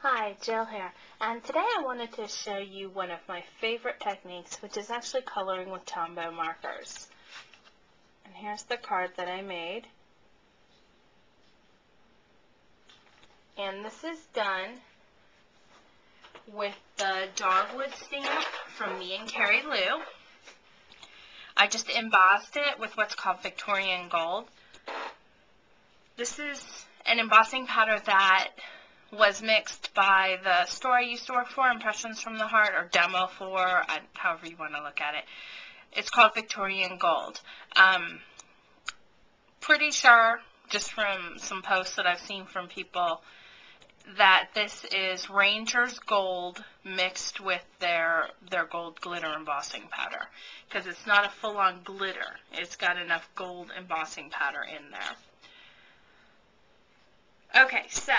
Hi, Jill here, and today I wanted to show you one of my favorite techniques, which is actually coloring with Tombo markers. And here's the card that I made. And this is done with the dogwood stamp from Me Carrie Lou. I just embossed it with what's called Victorian Gold. This is an embossing powder that was mixed by the store I used to work for, Impressions from the Heart, or Demo for, however you want to look at it. It's called Victorian Gold. Pretty sure, just from some posts that I've seen from people, that this is Ranger's Gold mixed with their gold glitter embossing powder, because it's not a full-on glitter. It's got enough gold embossing powder in there. Okay, so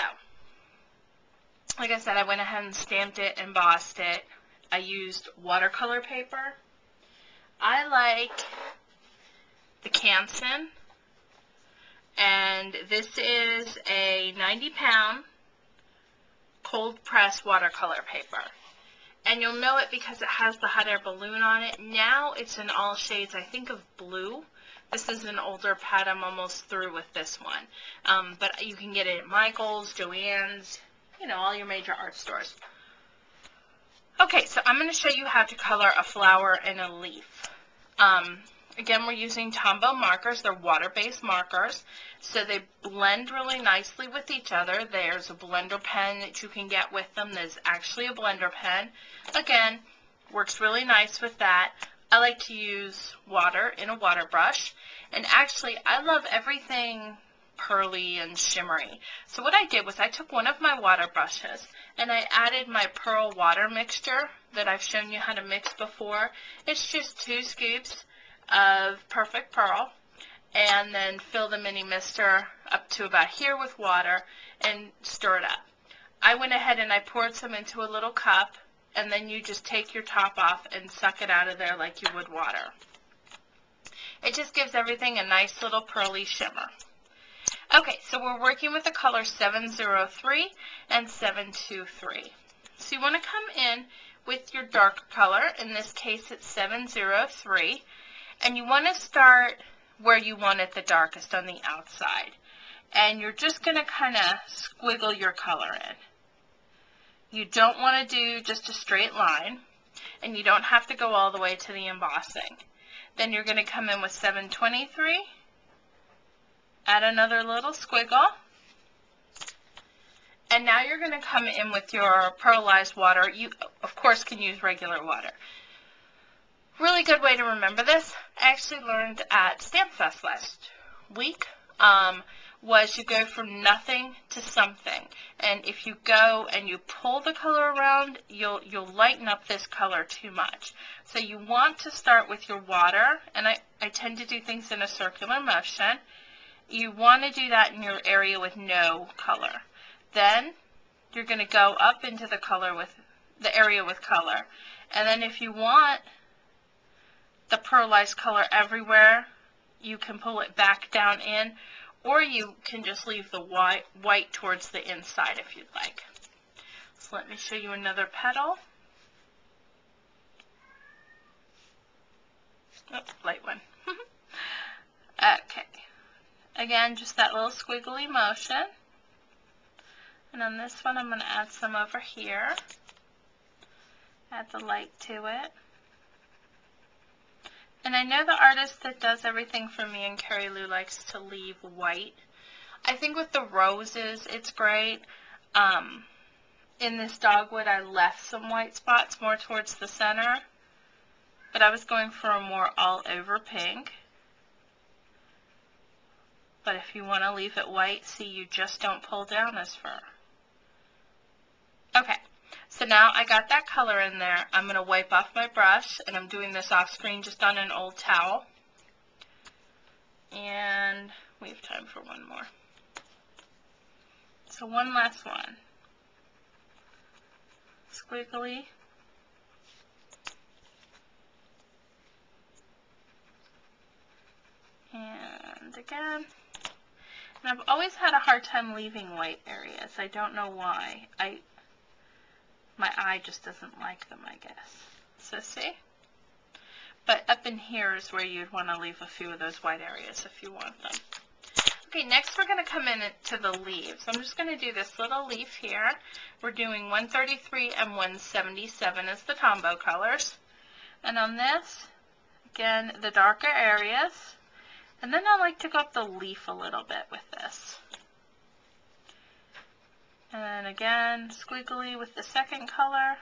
like I said, I went ahead and stamped it, embossed it. I used watercolor paper. I like the Canson, and this is a 90-pound cold press watercolor paper. And you'll know it because it has the hot air balloon on it. Now it's in all shades, I think, of blue. This is an older pad. I'm almost through with this one. But you can get it at Michael's, Joann's, you know, all your major art stores. Okay, so I'm going to show you how to color a flower and a leaf. Again, we're using Tombo markers. They're water-based markers, so they blend really nicely with each other. There's a blender pen that you can get with them. There's actually a blender pen. Again, works really nice with that. I like to use water in a water brush, and actually I love everything pearly and shimmery. So what I did was I took one of my water brushes and I added my pearl water mixture that I've shown you how to mix before. It's just 2 scoops of perfect pearl, and then fill the mini mister up to about here with water and stir it up. I went ahead and I poured some into a little cup, and then you just take your top off and suck it out of there like you would water. It just gives everything a nice little pearly shimmer. Okay, so we're working with the color 703 and 723. So you want to come in with your dark color. In this case, it's 703. And you want to start where you want it the darkest, on the outside. And you're just going to kind of squiggle your color in. You don't want to do just a straight line, and you don't have to go all the way to the embossing. Then you're going to come in with 723. Add another little squiggle, and now you're going to come in with your pearlized water. You, of course, can use regular water. Really good way to remember this, I actually learned at Stamp Fest last week, was you go from nothing to something. And if you go and you pull the color around, you'll lighten up this color too much. So you want to start with your water, and I tend to do things in a circular motion. You want to do that in your area with no color. Then you're going to go up into the color with the area with color. And then if you want the pearlized color everywhere, you can pull it back down in, or you can just leave the white towards the inside if you'd like. So let me show you another petal. Oh, light one. Okay. Again, just that little squiggly motion. And on this one, I'm going to add some over here. Add the light to it. And I know the artist that does everything for Me Carrie Lou likes to leave white. I think with the roses, it's great. In this dogwood, I left some white spots more towards the center. But I was going for a more all-over pink. But if you want to leave it white, see, you just don't pull down as far. Okay, so now I got that color in there. I'm going to wipe off my brush, and I'm doing this off screen just on an old towel. And we have time for one more. So one last one. Squiggly. And again. And I've always had a hard time leaving white areas. I don't know why. My eye just doesn't like them, I guess. So see? But up in here is where you'd want to leave a few of those white areas if you want them. Okay, next we're going to come in to the leaves. I'm just going to do this little leaf here. We're doing 133 and 177 as the Tombo colors. And on this, again, the darker areas. And then I like to go up the leaf a little bit with this. And again, squiggly with the second color.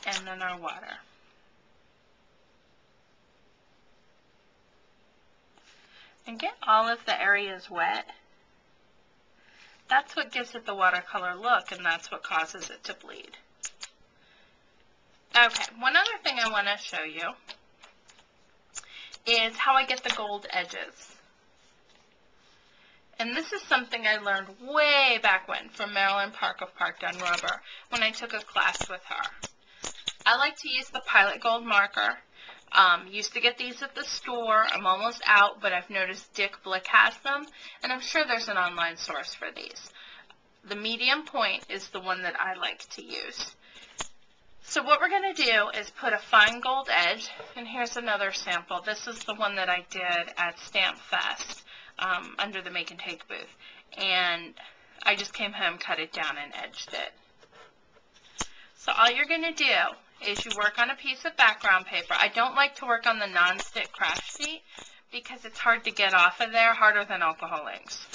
And then our water. And get all of the areas wet. That's what gives it the watercolor look, and that's what causes it to bleed. Okay, one other thing I want to show you is how I get the gold edges. And this is something I learned way back when from Marilyn Park of Park Done Rubber when I took a class with her. I like to use the Pilot Gold marker. Used to get these at the store. I'm almost out, but I've noticed Dick Blick has them, and I'm sure there's an online source for these. The medium point is the one that I like to use. So what we're going to do is put a fine gold edge, and here's another sample. This is the one that I did at Stamp Fest under the Make and Take booth, and I just came home, cut it down, and edged it. So all you're going to do is you work on a piece of background paper. I don't like to work on the non-stick craft sheet because it's hard to get off of there, harder than alcohol inks.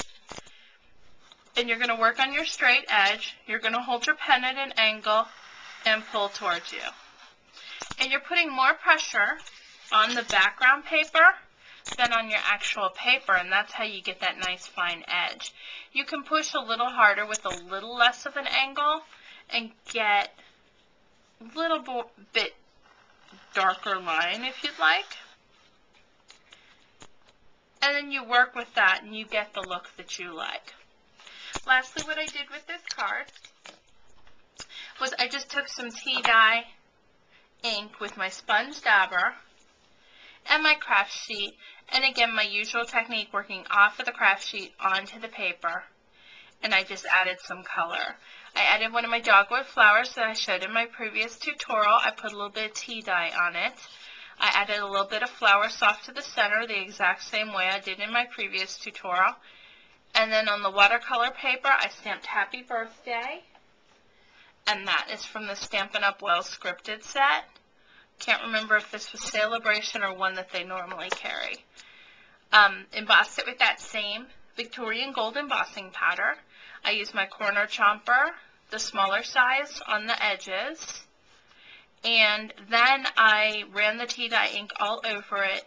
And you're going to work on your straight edge. You're going to hold your pen at an angle and pull towards you. And you're putting more pressure on the background paper than on your actual paper, and that's how you get that nice fine edge. You can push a little harder with a little less of an angle and get a little bit darker line if you'd like. And then you work with that and you get the look that you like. Lastly, what I did with this card was I just took some tea dye ink with my sponge dabber and my craft sheet, and again my usual technique, working off of the craft sheet onto the paper, and I just added some color. I added one of my dogwood flowers that I showed in my previous tutorial. I put a little bit of tea dye on it. I added a little bit of flour soft to the center the exact same way I did in my previous tutorial. And then on the watercolor paper I stamped Happy Birthday, and that is from the Stampin' Up! Well scripted set. Can't remember if this was Celebration or one that they normally carry. Embossed it with that same Victorian Gold embossing powder. I used my corner chomper, the smaller size, on the edges, and then I ran the tea dye ink all over it,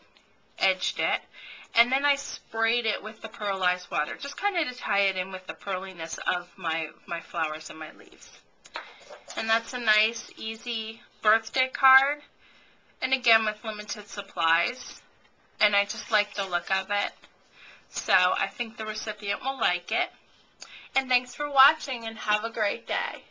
edged it, and then I sprayed it with the pearlized water, just kind of to tie it in with the pearliness of my flowers and my leaves. And that's a nice, easy birthday card, and again with limited supplies, and I just like the look of it, so I think the recipient will like it. And thanks for watching, and have a great day.